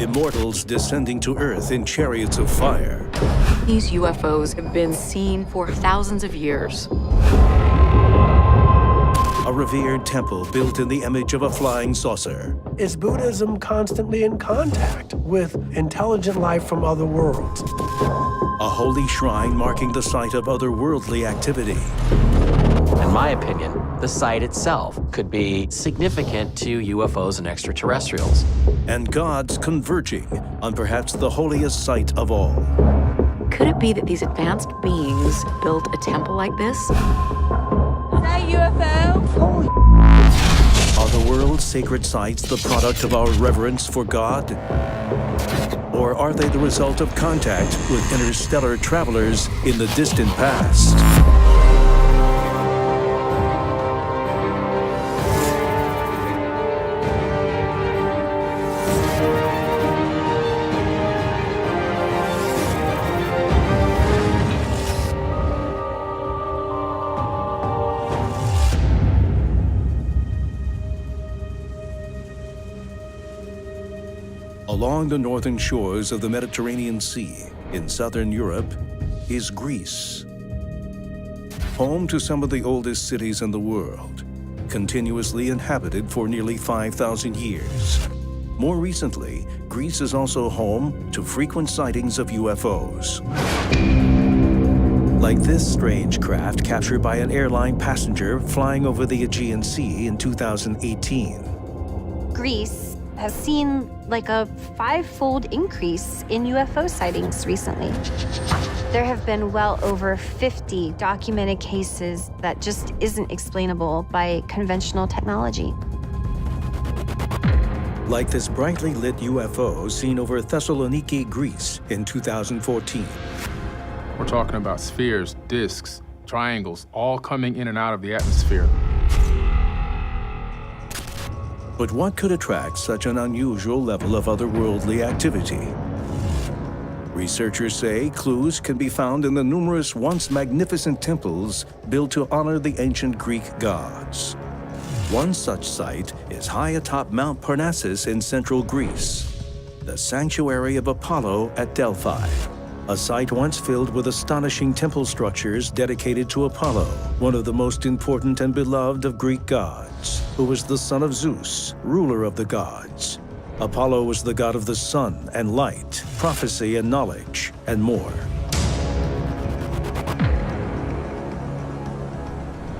immortals descending to Earth in chariots of fire. These UFOs have been seen for thousands of years. A revered temple built in the image of a flying saucer. Is Buddhism constantly in contact with intelligent life from other worlds? A holy shrine marking the site of otherworldly activity. In my opinion, the site itself could be significant to UFOs and extraterrestrials. And gods converging on perhaps the holiest site of all. Could it be that these advanced beings built a temple like this? Is that a UFO? Holy Are the world's sacred sites the product of our reverence for God? Or are they the result of contact with interstellar travelers in the distant past? Along the northern shores of the Mediterranean Sea, in southern Europe, is Greece. Home to some of the oldest cities in the world, continuously inhabited for nearly 5,000 years. More recently, Greece is also home to frequent sightings of UFOs. Like this strange craft captured by an airline passenger flying over the Aegean Sea in 2018. Greece has seen like a 5-fold increase in UFO sightings recently. There have been well over 50 documented cases that just isn't explainable by conventional technology. Like this brightly lit UFO seen over Thessaloniki, Greece in 2014. We're talking about spheres, disks, triangles, all coming in and out of the atmosphere. But what could attract such an unusual level of otherworldly activity? Researchers say clues can be found in the numerous once magnificent temples built to honor the ancient Greek gods. One such site is high atop Mount Parnassus in central Greece, the sanctuary of Apollo at Delphi, a site once filled with astonishing temple structures dedicated to Apollo, one of the most important and beloved of Greek gods, who was the son of Zeus, ruler of the gods. Apollo was the god of the sun and light, prophecy and knowledge, and more.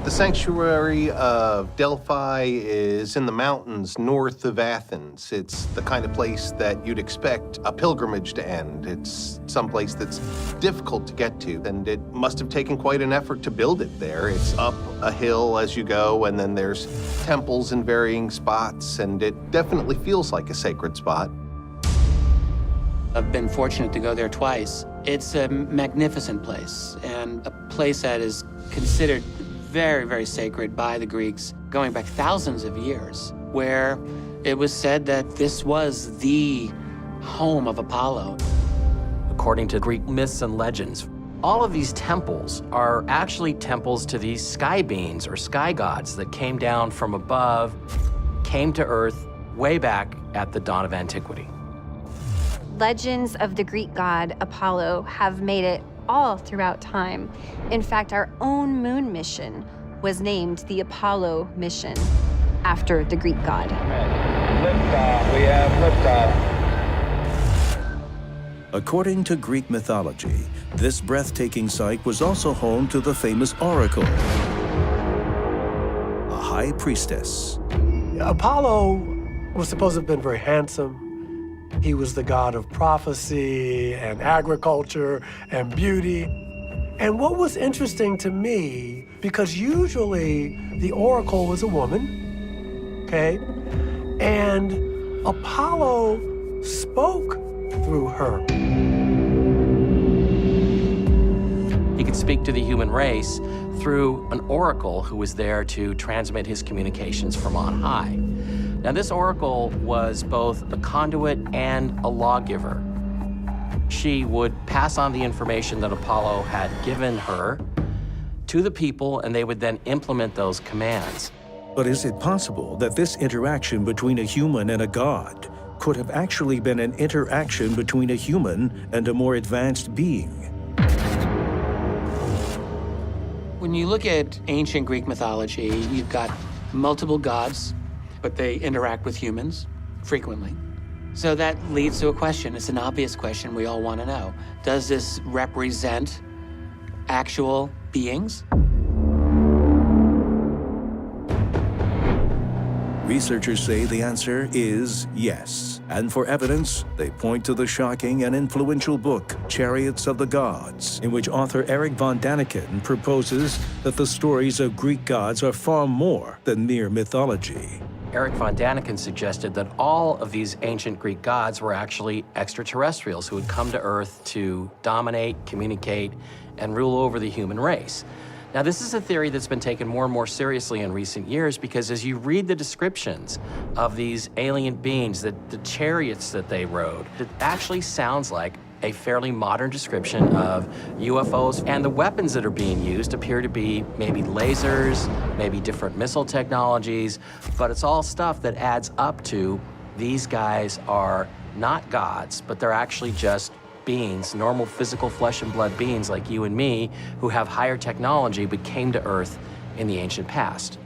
The sanctuary of Delphi is in the mountains north of Athens. It's the kind of place that you'd expect a pilgrimage to end. It's someplace that's difficult to get to, and it must have taken quite an effort to build it there. It's up a hill as you go, and then there's temples in varying spots, and it definitely feels like a sacred spot. I've been fortunate to go there twice. It's a magnificent place, and a place that is considered very, very sacred by the Greeks, going back thousands of years, where it was said that this was the home of Apollo. According to Greek myths and legends, all of these temples are actually temples to these sky beings or sky gods that came down from above, came to Earth way back at the dawn of antiquity. Legends of the Greek god Apollo have made it all throughout time. In fact, our own moon mission was named the Apollo mission after the Greek god. Liftoff, we have liftoff. According to Greek mythology, this breathtaking site was also home to the famous oracle, a high priestess. Apollo was supposed to have been very handsome. He was the god of prophecy and agriculture and beauty. And what was interesting to me, because usually the oracle was a woman, okay? And Apollo spoke through her. He could speak to the human race through an oracle who was there to transmit his communications from on high. Now, this oracle was both a conduit and a lawgiver. She would pass on the information that Apollo had given her to the people, and they would then implement those commands. But is it possible that this interaction between a human and a god could have actually been an interaction between a human and a more advanced being. When you look at ancient Greek mythology, you've got multiple gods, but they interact with humans frequently. So that leads to a question. It's an obvious question we all want to know. Does this represent actual beings? Researchers say the answer is yes. And for evidence, they point to the shocking and influential book, Chariots of the Gods, in which author Erich von Däniken proposes that the stories of Greek gods are far more than mere mythology. Erich von Däniken suggested that all of these ancient Greek gods were actually extraterrestrials who had come to Earth to dominate, communicate, and rule over the human race. Now, this is a theory that's been taken more and more seriously in recent years because as you read the descriptions of these alien beings, the chariots that they rode, it actually sounds like a fairly modern description of UFOs, and the weapons that are being used appear to be maybe lasers, maybe different missile technologies, but it's all stuff that adds up to these guys are not gods, but they're actually just beings, normal physical flesh and blood beings like you and me, who have higher technology but came to Earth in the ancient past.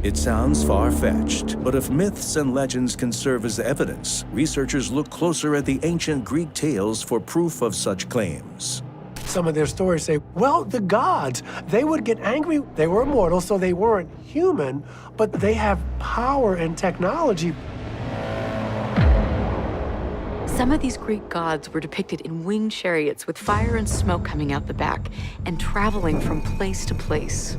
It sounds far-fetched, but if myths and legends can serve as evidence, researchers look closer at the ancient Greek tales for proof of such claims. Some of their stories say, well, the gods, they would get angry. They were immortal, so they weren't human, but they have power and technology. Some of these Greek gods were depicted in winged chariots with fire and smoke coming out the back and traveling from place to place.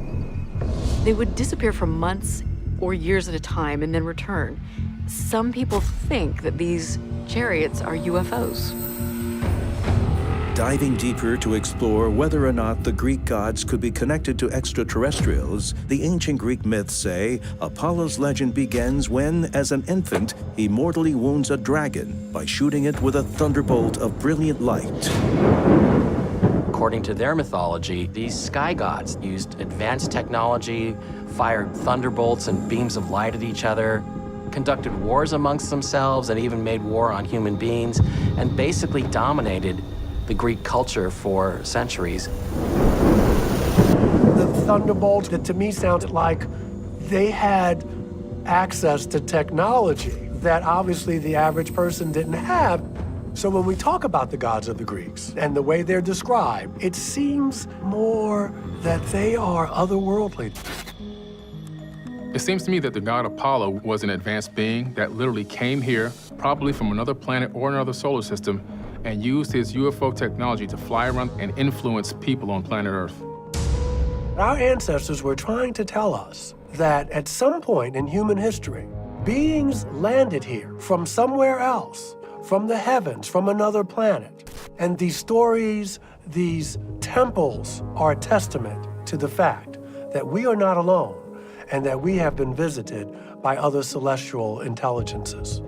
They would disappear for months or years at a time and then return. Some people think that these chariots are UFOs. Diving deeper to explore whether or not the Greek gods could be connected to extraterrestrials, the ancient Greek myths say Apollo's legend begins when, as an infant, he mortally wounds a dragon by shooting it with a thunderbolt of brilliant light. According to their mythology, these sky gods used advanced technology, fired thunderbolts and beams of light at each other, conducted wars amongst themselves, and even made war on human beings, and basically dominated the Greek culture for centuries. The thunderbolts, that to me sounded like they had access to technology that obviously the average person didn't have. So when we talk about the gods of the Greeks and the way they're described, it seems more that they are otherworldly. It seems to me that the god Apollo was an advanced being that literally came here, probably from another planet or another solar system, and used his UFO technology to fly around and influence people on planet Earth. Our ancestors were trying to tell us that at some point in human history, beings landed here from somewhere else, from the heavens, from another planet. And these stories, these temples are a testament to the fact that we are not alone and that we have been visited by other celestial intelligences.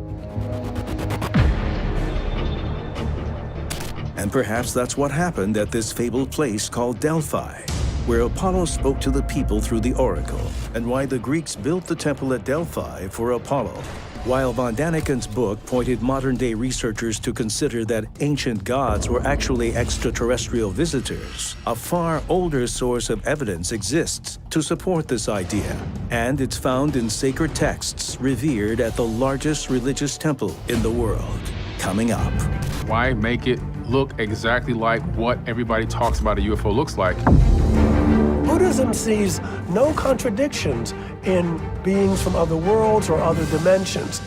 And perhaps that's what happened at this fabled place called Delphi, where Apollo spoke to the people through the oracle, and why the Greeks built the temple at Delphi for Apollo. While von Däniken's book pointed modern-day researchers to consider that ancient gods were actually extraterrestrial visitors, a far older source of evidence exists to support this idea, and it's found in sacred texts revered at the largest religious temple in the world. Coming up. Why make it look exactly like what everybody talks about a UFO looks like? Buddhism sees no contradictions in beings from other worlds or other dimensions.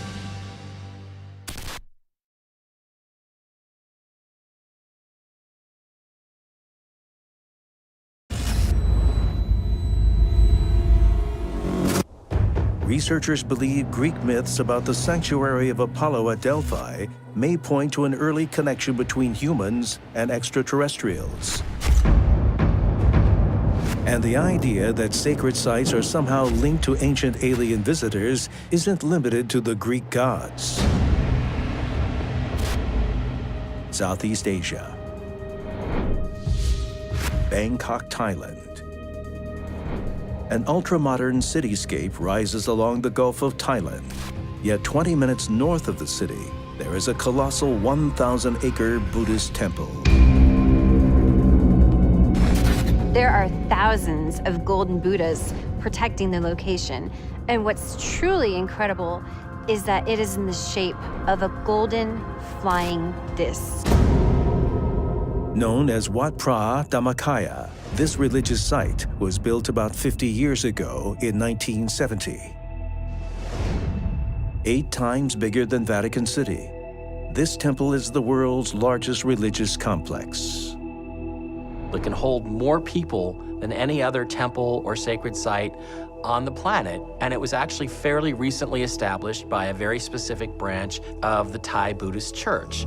Researchers believe Greek myths about the sanctuary of Apollo at Delphi may point to an early connection between humans and extraterrestrials. And the idea that sacred sites are somehow linked to ancient alien visitors isn't limited to the Greek gods. Southeast Asia. Bangkok, Thailand. An ultra-modern cityscape rises along the Gulf of Thailand. Yet 20 minutes north of the city, there is a colossal 1,000-acre Buddhist temple. There are thousands of golden Buddhas protecting the location. And what's truly incredible is that it is in the shape of a golden flying disc. Known as Wat Phra Dhammakaya, this religious site was built about 50 years ago in 1970. 8 times bigger than Vatican City, this temple is the world's largest religious complex. It can hold more people than any other temple or sacred site on the planet, and it was actually fairly recently established by a very specific branch of the Thai Buddhist Church.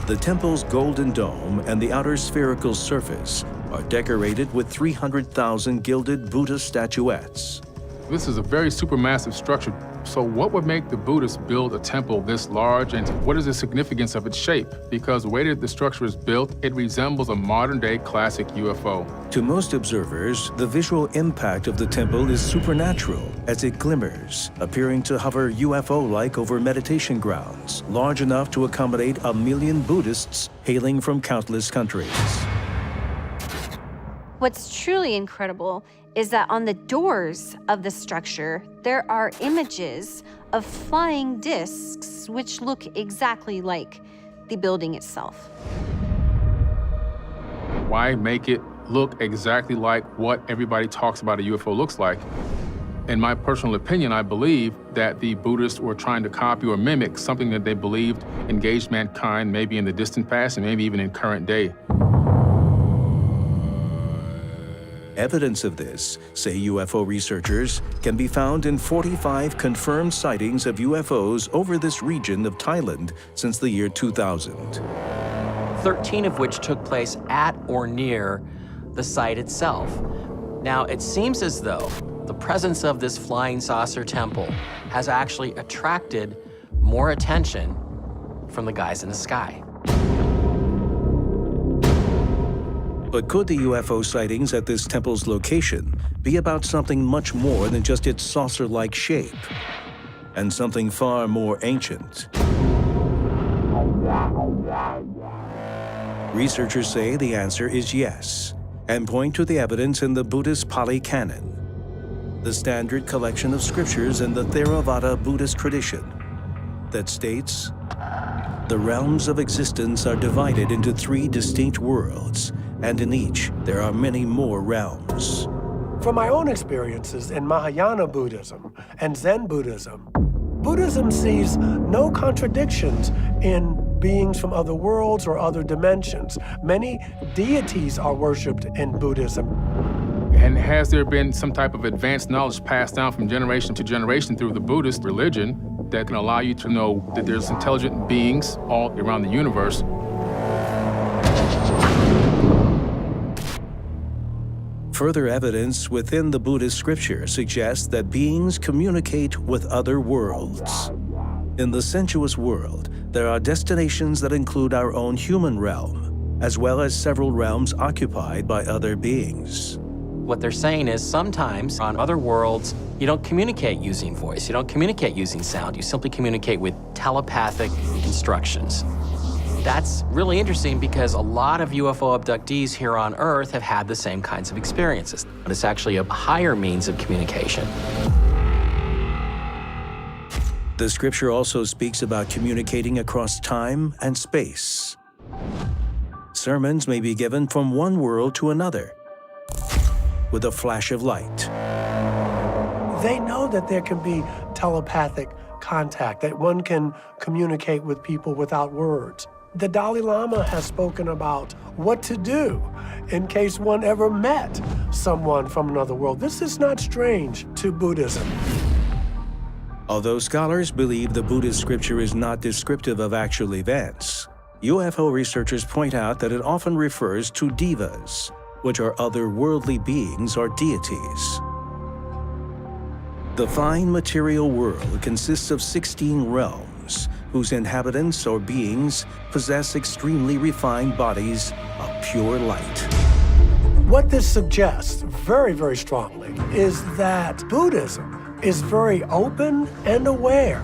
The temple's golden dome and the outer spherical surface are decorated with 300,000 gilded Buddha statuettes. This is a very supermassive structure. So what would make the Buddhists build a temple this large, and what is the significance of its shape? Because the way that the structure is built, it resembles a modern-day classic UFO. To most observers, the visual impact of the temple is supernatural as it glimmers, appearing to hover UFO-like over meditation grounds, large enough to accommodate 1 million Buddhists hailing from countless countries. What's truly incredible is that on the doors of the structure, there are images of flying discs which look exactly like the building itself. Why make it look exactly like what everybody talks about a UFO looks like? In my personal opinion, I believe that the Buddhists were trying to copy or mimic something that they believed engaged mankind maybe in the distant past and maybe even in current day. Evidence of this, say UFO researchers, can be found in 45 confirmed sightings of UFOs over this region of Thailand since the year 2000. 13 of which took place at or near the site itself. Now, it seems as though the presence of this flying saucer temple has actually attracted more attention from the guys in the sky. But could the UFO sightings at this temple's location be about something much more than just its saucer-like shape, and something far more ancient? Researchers say the answer is yes, and point to the evidence in the Buddhist Pali Canon, the standard collection of scriptures in the Theravada Buddhist tradition, that states, "The realms of existence are divided into 3 distinct worlds, and in each there are many more realms." From my own experiences in Mahayana Buddhism and Zen Buddhism, Buddhism sees no contradictions in beings from other worlds or other dimensions. Many deities are worshipped in Buddhism. And has there been some type of advanced knowledge passed down from generation to generation through the Buddhist religion that can allow you to know that there's intelligent beings all around the universe? Further evidence within the Buddhist scripture suggests that beings communicate with other worlds. In the sensuous world, there are destinations that include our own human realm, as well as several realms occupied by other beings. What they're saying is sometimes on other worlds, you don't communicate using voice, you don't communicate using sound, you simply communicate with telepathic instructions. That's really interesting because a lot of UFO abductees here on Earth have had the same kinds of experiences. But it's actually a higher means of communication. The scripture also speaks about communicating across time and space. Sermons may be given from one world to another with a flash of light. They know that there can be telepathic contact, that one can communicate with people without words. The Dalai Lama has spoken about what to do in case one ever met someone from another world. This is not strange to Buddhism. Although scholars believe the Buddhist scripture is not descriptive of actual events, UFO researchers point out that it often refers to devas, which are otherworldly beings or deities. The fine material world consists of 16 realms, whose inhabitants or beings possess extremely refined bodies of pure light. What this suggests very, very strongly is that Buddhism is very open and aware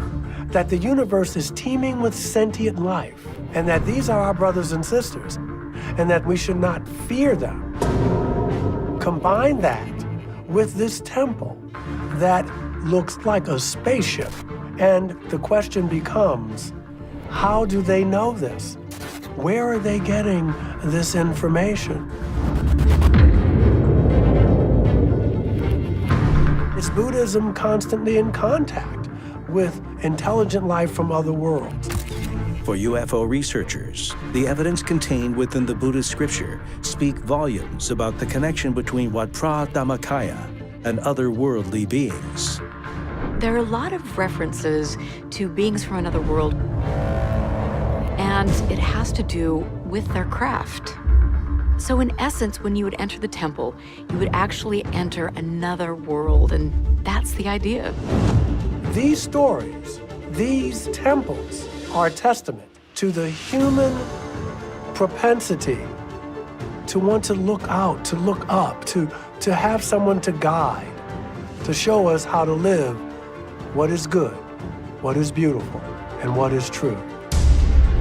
that the universe is teeming with sentient life, and that these are our brothers and sisters, and that we should not fear them. Combine that with this temple that looks like a spaceship, and the question becomes, how do they know this? Where are they getting this information? Is Buddhism constantly in contact with intelligent life from other worlds? For UFO researchers, the evidence contained within the Buddhist scripture speak volumes about the connection between Wat Phra Dhammakaya and otherworldly beings. There are a lot of references to beings from another world, and it has to do with their craft. So in essence, when you would enter the temple, you would actually enter another world, and that's the idea. These stories, these temples, are a testament to the human propensity to want to look out, to look up, to have someone to guide, to show us how to live what is good, what is beautiful, and what is true.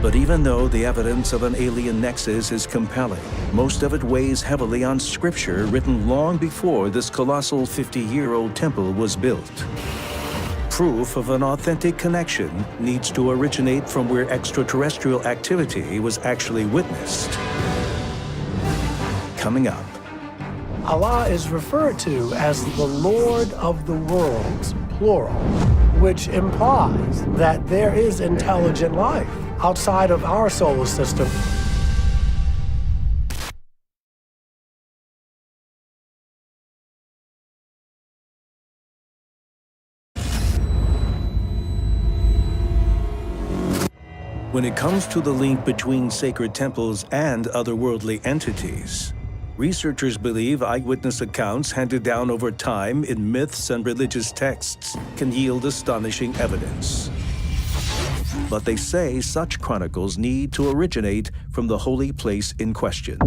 But even though the evidence of an alien nexus is compelling, most of it weighs heavily on scripture written long before this colossal 50-year-old temple was built. Proof of an authentic connection needs to originate from where extraterrestrial activity was actually witnessed. Coming up. Allah is referred to as the Lord of the worlds, plural, which implies that there is intelligent life outside of our solar system. When it comes to the link between sacred temples and otherworldly entities, researchers believe eyewitness accounts handed down over time in myths and religious texts can yield astonishing evidence. But they say such chronicles need to originate from the holy place in question.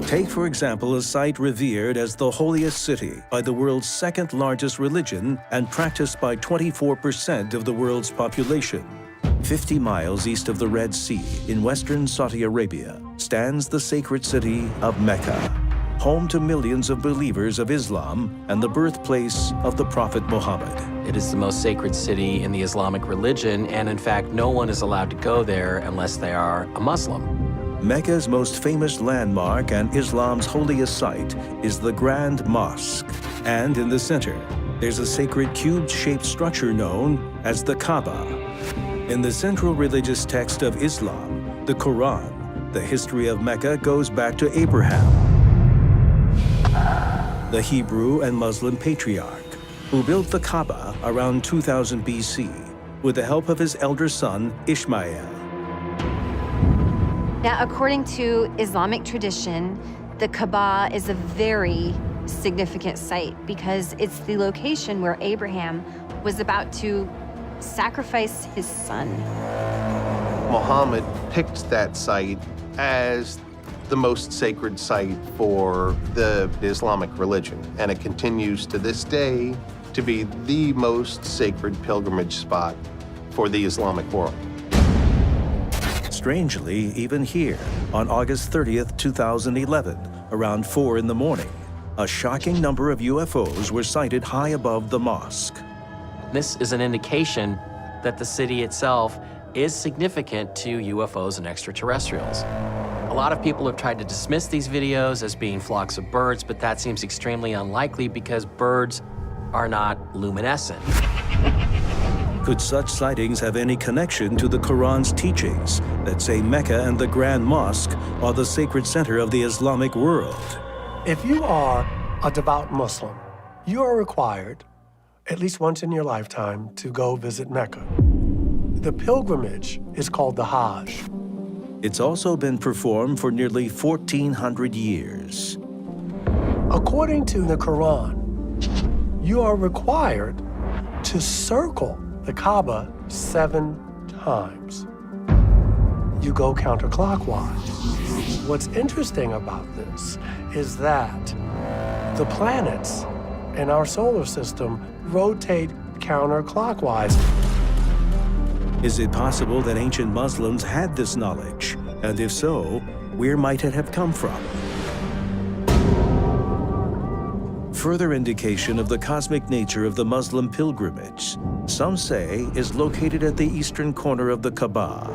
Take, for example, a site revered as the holiest city by the world's second largest religion and practiced by 24% of the world's population. 50 miles east of the Red Sea in western Saudi Arabia stands the sacred city of Mecca, home to millions of believers of Islam and the birthplace of the Prophet Muhammad. It is the most sacred city in the Islamic religion, and in fact, no one is allowed to go there unless they are a Muslim. Mecca's most famous landmark and Islam's holiest site is the Grand Mosque, and in the center, there's a sacred cube-shaped structure known as the Kaaba. In the central religious text of Islam, the Quran, the history of Mecca goes back to Abraham, the Hebrew and Muslim patriarch, who built the Kaaba around 2000 BC with the help of his elder son, Ishmael. Now, according to Islamic tradition, the Kaaba is a very significant site because it's the location where Abraham was about to sacrifice his son. Muhammad picked that site as the most sacred site for the Islamic religion, and it continues to this day to be the most sacred pilgrimage spot for the Islamic world. Strangely, even here, on August 30th, 2011, around 4 in the morning, a shocking number of UFOs were sighted high above the mosque. This is an indication that the city itself is significant to UFOs and extraterrestrials. A lot of people have tried to dismiss these videos as being flocks of birds, but that seems extremely unlikely because birds are not luminescent. Could such sightings have any connection to the Quran's teachings that say Mecca and the Grand Mosque are the sacred center of the Islamic world? If you are a devout Muslim, you are required, at least once in your lifetime, to go visit Mecca. The pilgrimage is called the Hajj. It's also been performed for nearly 1,400 years. According to the Quran, you are required to circle the Kaaba 7 times. You go counterclockwise. What's interesting about this is that the planets in our solar system rotate counterclockwise. Is it possible that ancient Muslims had this knowledge? And if so, where might it have come from? Further indication of the cosmic nature of the Muslim pilgrimage, some say, is located at the eastern corner of the Kaaba,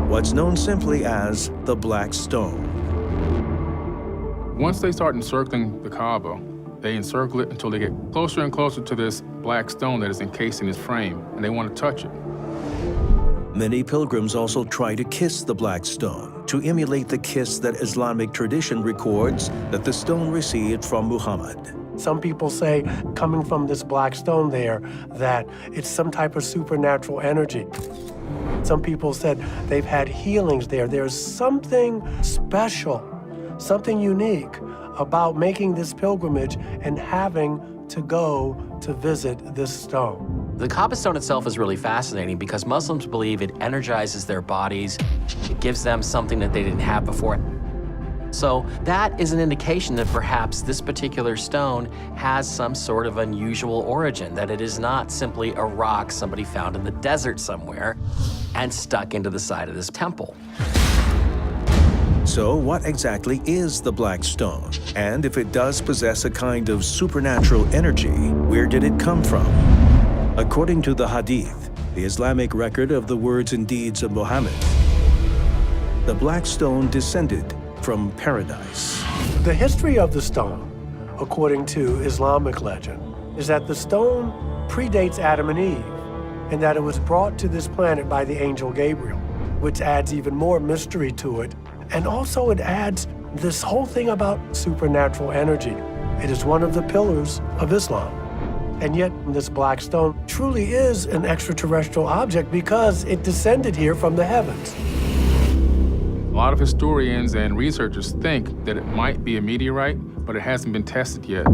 what's known simply as the Black Stone. Once they start encircling the Kaaba, they encircle it until they get closer and closer to this black stone that is encased in its frame, and they want to touch it. Many pilgrims also try to kiss the Black Stone, to emulate the kiss that Islamic tradition records that the stone received from Muhammad. Some people say, coming from this black stone there, that it's some type of supernatural energy. Some people said they've had healings there. There's something special, something unique about making this pilgrimage and having to go to visit this stone. The Kaaba stone itself is really fascinating because Muslims believe it energizes their bodies. It gives them something that they didn't have before. So that is an indication that perhaps this particular stone has some sort of unusual origin, that it is not simply a rock somebody found in the desert somewhere and stuck into the side of this temple. So what exactly is the Black Stone? And if it does possess a kind of supernatural energy, where did it come from? According to the Hadith, the Islamic record of the words and deeds of Muhammad, the Black Stone descended from paradise. The history of the stone, according to Islamic legend, is that the stone predates Adam and Eve, and that it was brought to this planet by the angel Gabriel, which adds even more mystery to it. And also it adds this whole thing about supernatural energy. It is one of the pillars of Islam. And yet this black stone truly is an extraterrestrial object because it descended here from the heavens. A lot of historians and researchers think that it might be a meteorite, but it hasn't been tested yet.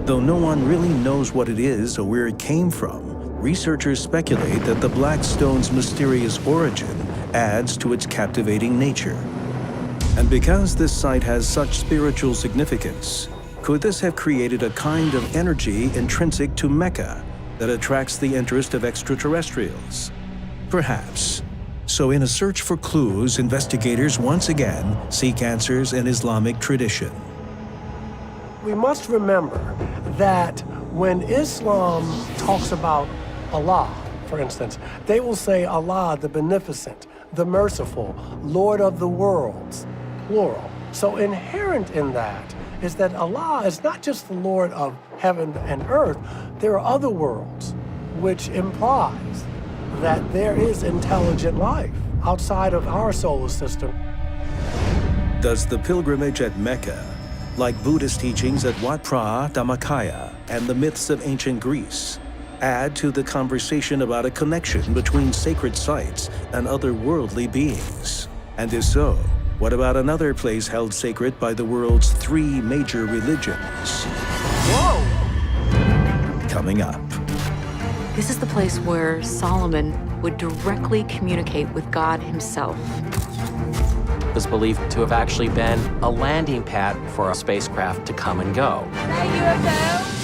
Though no one really knows what it is or where it came from, researchers speculate that the Black Stone's mysterious origin adds to its captivating nature. And because this site has such spiritual significance, could this have created a kind of energy intrinsic to Mecca that attracts the interest of extraterrestrials? Perhaps. So in a search for clues, investigators once again seek answers in Islamic tradition. We must remember that when Islam talks about Allah, for instance, they will say Allah the Beneficent, the Merciful, Lord of the Worlds, plural. So inherent in that is that Allah is not just the Lord of heaven and earth, there are other worlds, which implies that there is intelligent life outside of our solar system. Does the pilgrimage at Mecca, like Buddhist teachings at Wat Phra Dhammakaya and the myths of ancient Greece, add to the conversation about a connection between sacred sites and otherworldly beings? And if so, what about another place held sacred by the world's 3 major religions? Whoa! Coming up. This is the place where Solomon would directly communicate with God himself. It was believed to have actually been a landing pad for a spacecraft to come and go. Is that UFO?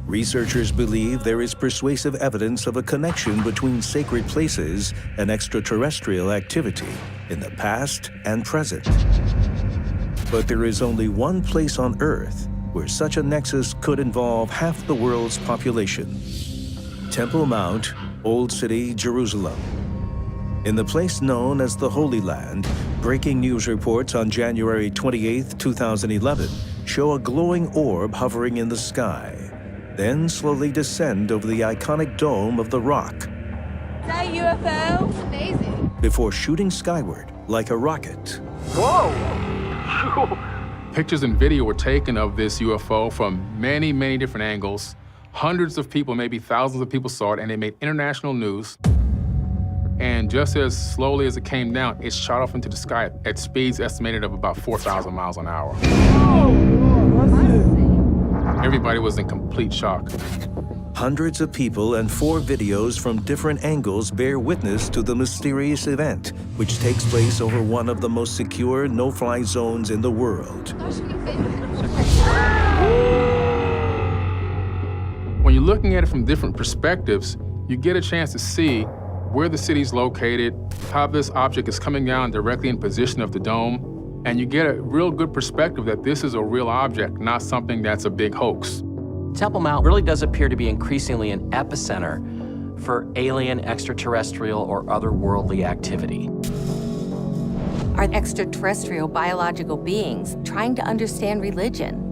Researchers believe there is persuasive evidence of a connection between sacred places and extraterrestrial activity in the past and present. But there is only one place on Earth where such a nexus could involve half the world's population: Temple Mount, Old City, Jerusalem. In the place known as the Holy Land, breaking news reports on January 28, 2011 show a glowing orb hovering in the sky, then slowly descend over the iconic dome of the rock. Is that UFO? Amazing. Before shooting skyward like a rocket. Whoa! Pictures and video were taken of this UFO from many, many different angles. Hundreds of people, maybe thousands of people saw it, and it made international news. And just as slowly as it came down, it shot off into the sky at speeds estimated of about 4,000 miles an hour. Whoa! Everybody was in complete shock. Hundreds of people and 4 videos from different angles bear witness to the mysterious event, which takes place over one of the most secure no-fly zones in the world. When you're looking at it from different perspectives, you get a chance to see where the city's located, how this object is coming down directly in position of the dome, and you get a real good perspective that this is a real object, not something that's a big hoax. Temple Mount really does appear to be increasingly an epicenter for alien, extraterrestrial, or otherworldly activity. Are extraterrestrial biological beings trying to understand religion?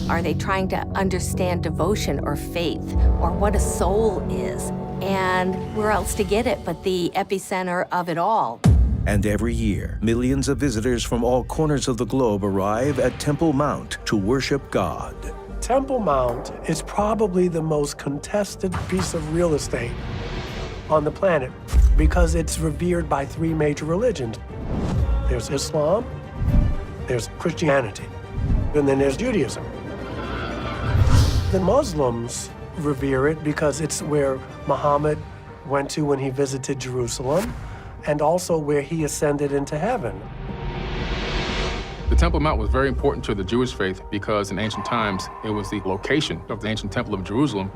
Are they trying to understand devotion or faith, or what a soul is? And where else to get it but the epicenter of it all? And every year, millions of visitors from all corners of the globe arrive at Temple Mount to worship God. Temple Mount is probably the most contested piece of real estate on the planet because it's revered by 3 major religions. There's Islam, there's Christianity, and then there's Judaism. The Muslims revere it because it's where Muhammad went to when he visited Jerusalem, and also where he ascended into heaven. The Temple Mount was very important to the Jewish faith because in ancient times, it was the location of the ancient Temple of Jerusalem.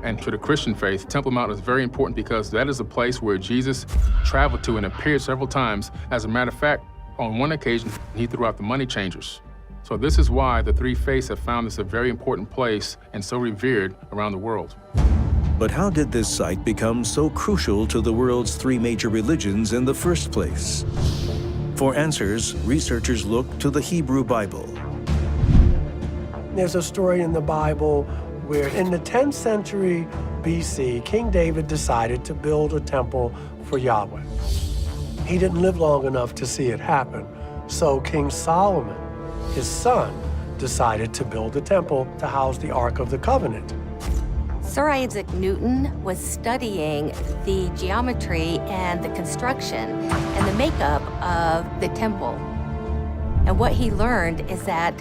And to the Christian faith, Temple Mount is very important because that is a place where Jesus traveled to and appeared several times. As a matter of fact, on one occasion, he threw out the money changers. So this is why the 3 faiths have found this a very important place and so revered around the world. But how did this site become so crucial to the world's 3 major religions in the first place? For answers, researchers look to the Hebrew Bible. There's a story in the Bible where in the 10th century BC, King David decided to build a temple for Yahweh. He didn't live long enough to see it happen, so King Solomon, his son, decided to build a temple to house the Ark of the Covenant. Sir Isaac Newton was studying the geometry and the construction and the makeup of the temple. And what he learned is that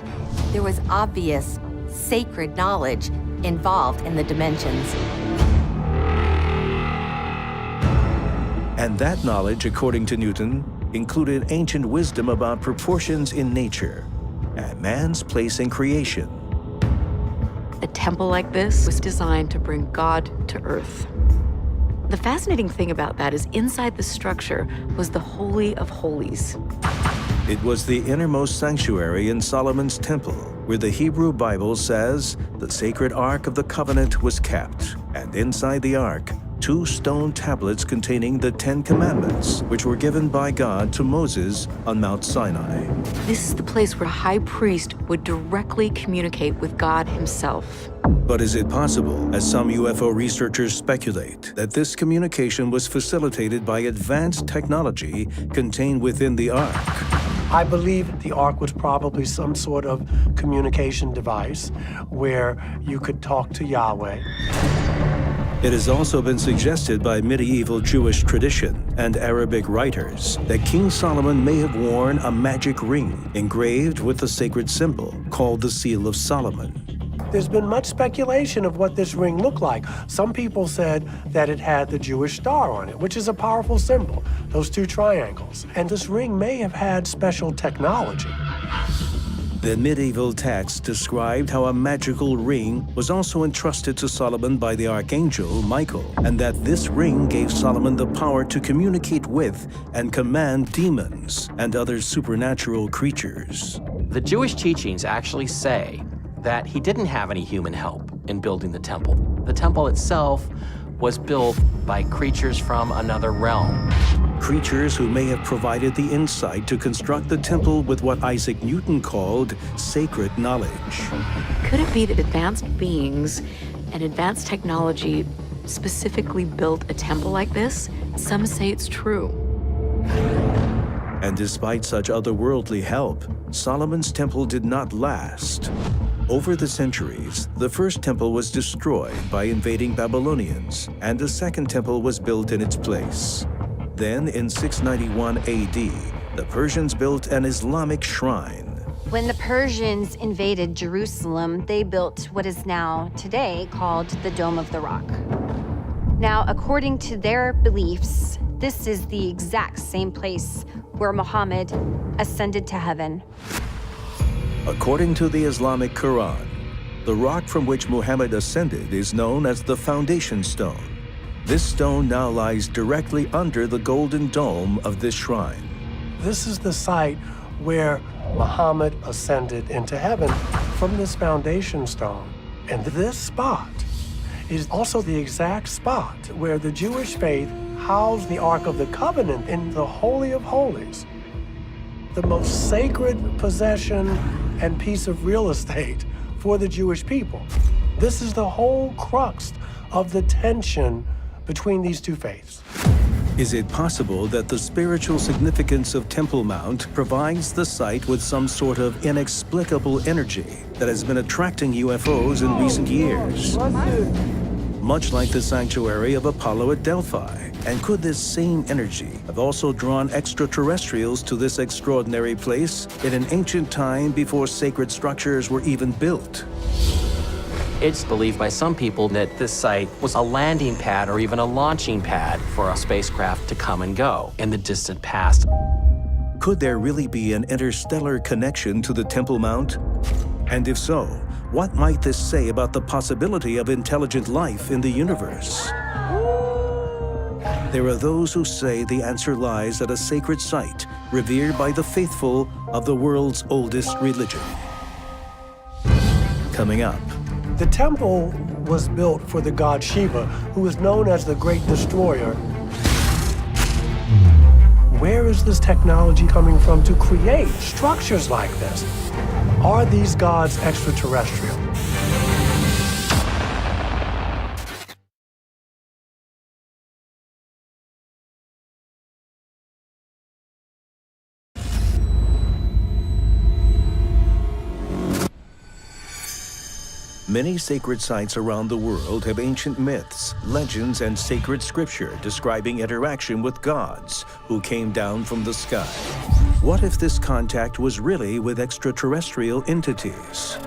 there was obvious sacred knowledge involved in the dimensions. And that knowledge, according to Newton, included ancient wisdom about proportions in nature and man's place in creation. A temple like this was designed to bring God to earth. The fascinating thing about that is inside the structure was the Holy of Holies. It was the innermost sanctuary in Solomon's temple, where the Hebrew Bible says the sacred Ark of the Covenant was kept, and inside the Ark, 2 stone tablets containing the 10 Commandments, which were given by God to Moses on Mount Sinai. This is the place where a high priest would directly communicate with God himself. But is it possible, as some UFO researchers speculate, that this communication was facilitated by advanced technology contained within the Ark? I believe the Ark was probably some sort of communication device where you could talk to Yahweh. It has also been suggested by medieval Jewish tradition and Arabic writers that King Solomon may have worn a magic ring engraved with a sacred symbol called the Seal of Solomon. There's been much speculation of what this ring looked like. Some people said that it had the Jewish star on it, which is a powerful symbol, those 2 triangles. And this ring may have had special technology. The medieval text described how a magical ring was also entrusted to Solomon by the archangel Michael, and that this ring gave Solomon the power to communicate with and command demons and other supernatural creatures. The Jewish teachings actually say that he didn't have any human help in building the temple. The temple itself was built by creatures from another realm. Creatures who may have provided the insight to construct the temple with what Isaac Newton called sacred knowledge. Could it be that advanced beings and advanced technology specifically built a temple like this? Some say it's true. And despite such otherworldly help, Solomon's temple did not last. Over the centuries, the first temple was destroyed by invading Babylonians, and a second temple was built in its place. Then, in 691 AD, the Persians built an Islamic shrine. When the Persians invaded Jerusalem, they built what is now today called the Dome of the Rock. Now, according to their beliefs, this is the exact same place where Muhammad ascended to heaven. According to the Islamic Quran, the rock from which Muhammad ascended is known as the foundation stone. This stone now lies directly under the golden dome of this shrine. This is the site where Muhammad ascended into heaven from this foundation stone. And this spot is also the exact spot where the Jewish faith housed the Ark of the Covenant in the Holy of Holies, the most sacred possession and piece of real estate for the Jewish people. This is the whole crux of the tension between these two faiths. Is it possible that the spiritual significance of Temple Mount provides the site with some sort of inexplicable energy that has been attracting UFOs in recent years? Much like the sanctuary of Apollo at Delphi. And could this same energy have also drawn extraterrestrials to this extraordinary place in an ancient time before sacred structures were even built? It's believed by some people that this site was a landing pad or even a launching pad for a spacecraft to come and go in the distant past. Could there really be an interstellar connection to the Temple Mount? And if so, what might this say about the possibility of intelligent life in the universe? There are those who say the answer lies at a sacred site revered by the faithful of the world's oldest religion. Coming up. The temple was built for the god Shiva, who is known as the Great Destroyer. Where is this technology coming from to create structures like this? Are these gods extraterrestrial? Many sacred sites around the world have ancient myths, legends, and sacred scripture describing interaction with gods who came down from the sky. What if this contact was really with extraterrestrial entities?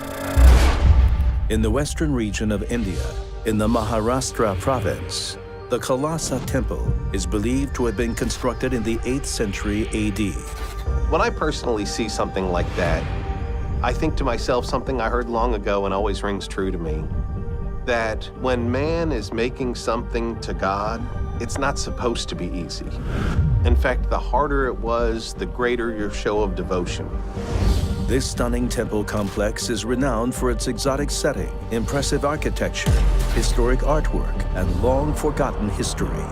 In the western region of India, in the Maharashtra province, the Kailasa Temple is believed to have been constructed in the 8th century AD. When I personally see something like that, I think to myself something I heard long ago and always rings true to me, that when man is making something to God, it's not supposed to be easy. In fact, the harder it was, the greater your show of devotion. This stunning temple complex is renowned for its exotic setting, impressive architecture, historic artwork, and long-forgotten history.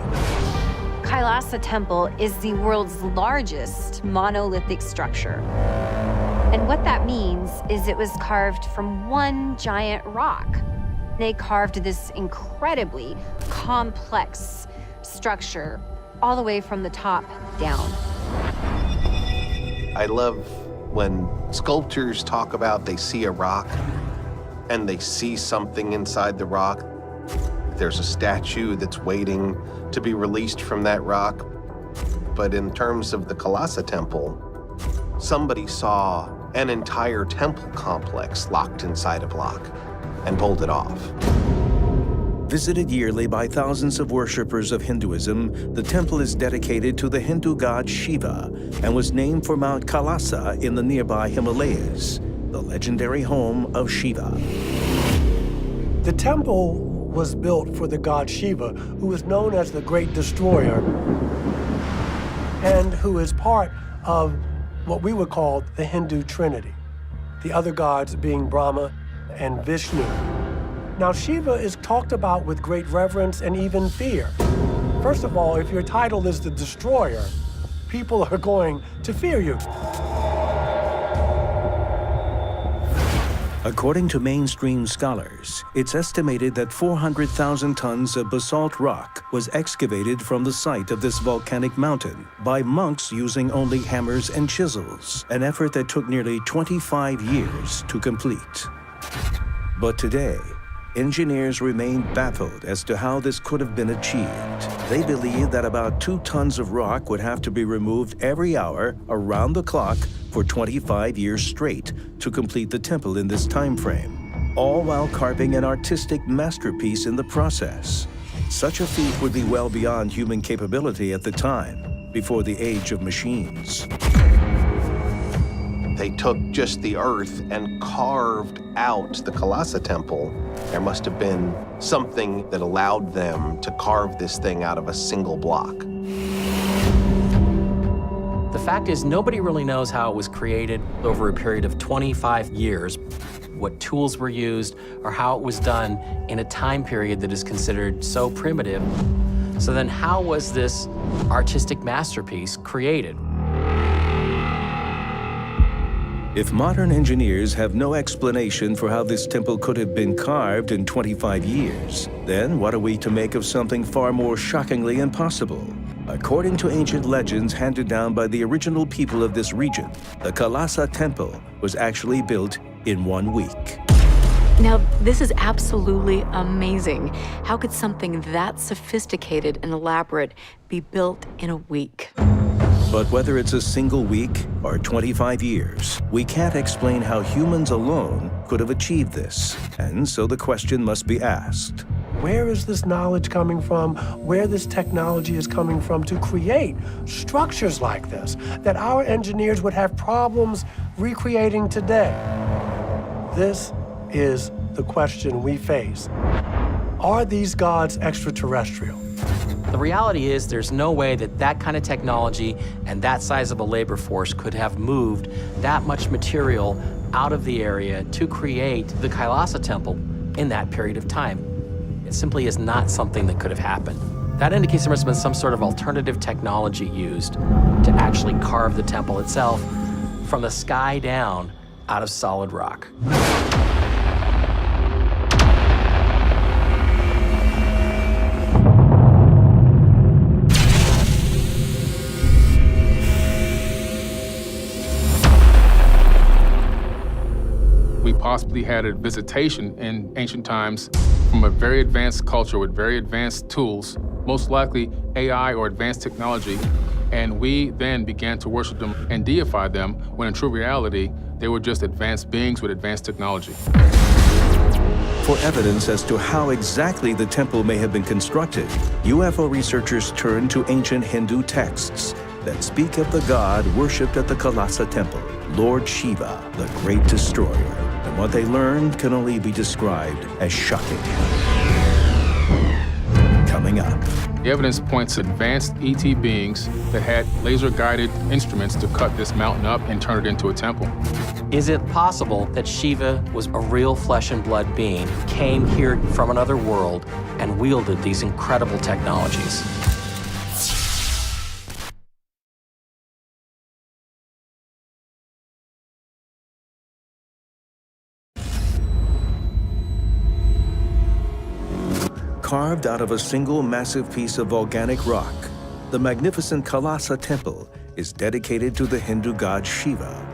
Kailasa Temple is the world's largest monolithic structure. And what that means is it was carved from one giant rock. They carved this incredibly complex structure all the way from the top down. I love when sculptors talk about they see a rock and they see something inside the rock. There's a statue that's waiting to be released from that rock. But in terms of the Kailasa Temple, somebody saw an entire temple complex locked inside a block and pulled it off. Visited yearly by thousands of worshippers of Hinduism, the temple is dedicated to the Hindu god Shiva and was named for Mount Kailasa in the nearby Himalayas, the legendary home of Shiva. The temple was built for the god Shiva, who is known as the Great Destroyer, and who is part of what we would call the Hindu Trinity, the other gods being Brahma and Vishnu. Now, Shiva is talked about with great reverence and even fear. First of all, if your title is the Destroyer, people are going to fear you. According to mainstream scholars, it's estimated that 400,000 tons of basalt rock was excavated from the site of this volcanic mountain by monks using only hammers and chisels, an effort that took nearly 25 years to complete. But today, engineers remain baffled as to how this could have been achieved. They believe that about 2 tons of rock would have to be removed every hour around the clock for 25 years straight to complete the temple in this time frame, all while carving an artistic masterpiece in the process. Such a feat would be well beyond human capability at the time, before the age of machines. They took just the earth and carved out the Kalasa temple. There must have been something that allowed them to carve this thing out of a single block. The fact is, nobody really knows how it was created over a period of 25 years, what tools were used, or how it was done in a time period that is considered so primitive. So then how was this artistic masterpiece created? If modern engineers have no explanation for how this temple could have been carved in 25 years, then what are we to make of something far more shockingly impossible? According to ancient legends handed down by the original people of this region, the Kalasa temple was actually built in 1 week. Now, this is absolutely amazing. How could something that sophisticated and elaborate be built in a week? But whether it's a single week or 25 years, we can't explain how humans alone could have achieved this. And so the question must be asked. Where is this knowledge coming from? Where this technology is coming from to create structures like this that our engineers would have problems recreating today? This is the question we face. Are these gods extraterrestrial? The reality is there's no way that that kind of technology and that size of a labor force could have moved that much material out of the area to create the Kailasa temple in that period of time. It simply is not something that could have happened. That indicates there must have been some sort of alternative technology used to actually carve the temple itself from the sky down out of solid rock. We possibly had a visitation in ancient times from a very advanced culture with very advanced tools, most likely AI or advanced technology, and we then began to worship them and deify them when in true reality, they were just advanced beings with advanced technology. For evidence as to how exactly the temple may have been constructed, UFO researchers turn to ancient Hindu texts that speak of the god worshipped at the Kalasa temple, Lord Shiva, the Great Destroyer. And what they learned can only be described as shocking. Coming up. The evidence points to advanced ET beings that had laser-guided instruments to cut this mountain up and turn it into a temple. Is it possible that Shiva was a real flesh and blood being who came here from another world and wielded these incredible technologies? Carved out of a single massive piece of volcanic rock, the magnificent Kalasa temple is dedicated to the Hindu god Shiva.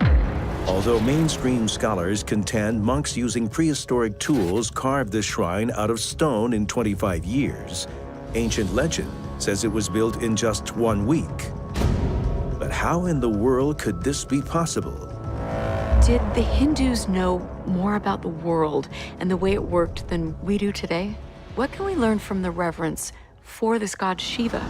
Although mainstream scholars contend monks using prehistoric tools carved this shrine out of stone in 25 years, ancient legend says it was built in just 1 week. But how in the world could this be possible? Did the Hindus know more about the world and the way it worked than we do today? What can we learn from the reverence for this god Shiva?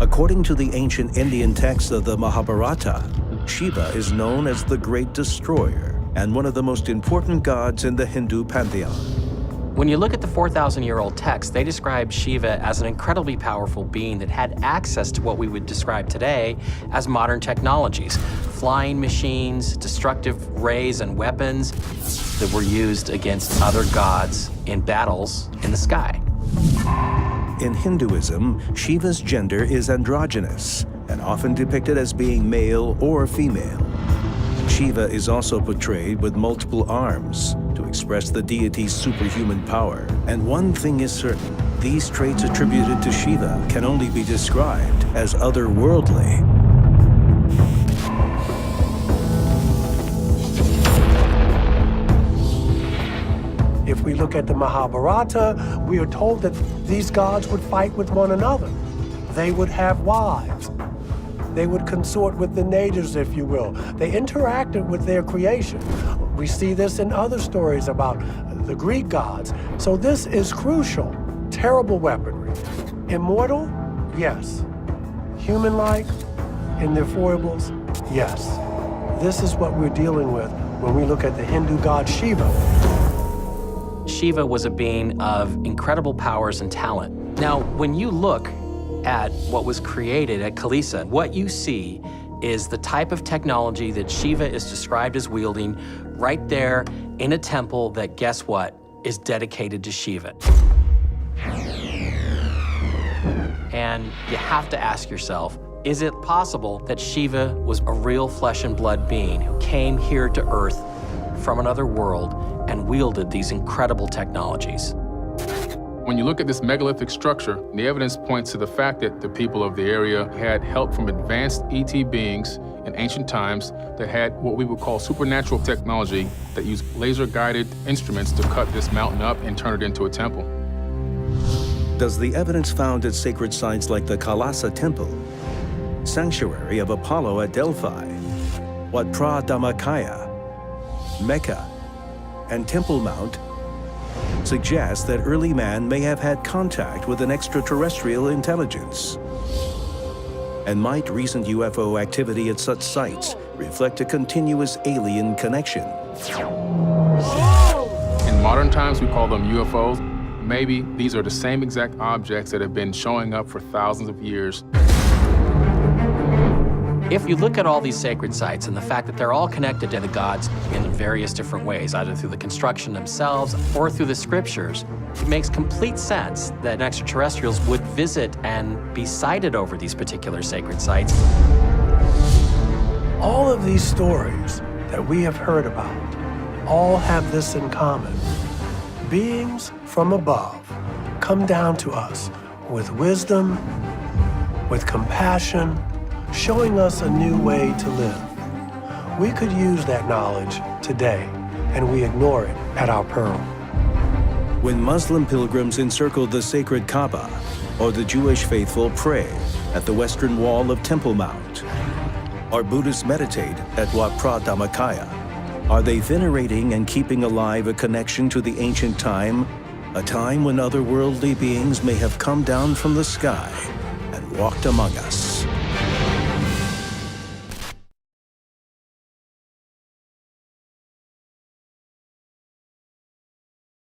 According to the ancient Indian text of the Mahabharata, Shiva is known as the Great Destroyer and one of the most important gods in the Hindu pantheon. When you look at the 4,000-year-old text, they describe Shiva as an incredibly powerful being that had access to what we would describe today as modern technologies, flying machines, destructive rays and weapons that were used against other gods in battles in the sky. In Hinduism, Shiva's gender is androgynous and often depicted as being male or female. Shiva is also portrayed with multiple arms to express the deity's superhuman power. And one thing is certain, these traits attributed to Shiva can only be described as otherworldly. If we look at the Mahabharata, we are told that these gods would fight with one another. They would have wives. They would consort with the natives, if you will. They interacted with their creation. We see this in other stories about the Greek gods. So this is crucial. Terrible weaponry. Immortal? Yes. Human-like in their foibles? Yes. This is what we're dealing with when we look at the Hindu god Shiva. Shiva was a being of incredible powers and talent. Now, when you look at what was created at Kalisa, what you see is the type of technology that Shiva is described as wielding right there in a temple that, guess what, is dedicated to Shiva. And you have to ask yourself, is it possible that Shiva was a real flesh and blood being who came here to Earth from another world and wielded these incredible technologies? When you look at this megalithic structure, the evidence points to the fact that the people of the area had help from advanced ET beings in ancient times that had what we would call supernatural technology that used laser-guided instruments to cut this mountain up and turn it into a temple. Does the evidence found at sacred sites like the Kalasa Temple, Sanctuary of Apollo at Delphi, Wat Phra Dhammakaya, Mecca, and Temple Mount suggest that early man may have had contact with an extraterrestrial intelligence? And might recent UFO activity at such sites reflect a continuous alien connection? In modern times, we call them UFOs. Maybe these are the same exact objects that have been showing up for thousands of years. If you look at all these sacred sites and the fact that they're all connected to the gods in various different ways, either through the construction themselves or through the scriptures, it makes complete sense that extraterrestrials would visit and be sighted over these particular sacred sites. All of these stories that we have heard about all have this in common. Beings from above come down to us with wisdom, with compassion, showing us a new way to live. We could use that knowledge today, and we ignore it at our peril. When Muslim pilgrims encircle the sacred Kaaba, or the Jewish faithful pray at the western wall of Temple Mount, or Buddhists meditate at Wat Phra Dhammakaya, are they venerating and keeping alive a connection to the ancient time, a time when otherworldly beings may have come down from the sky and walked among us?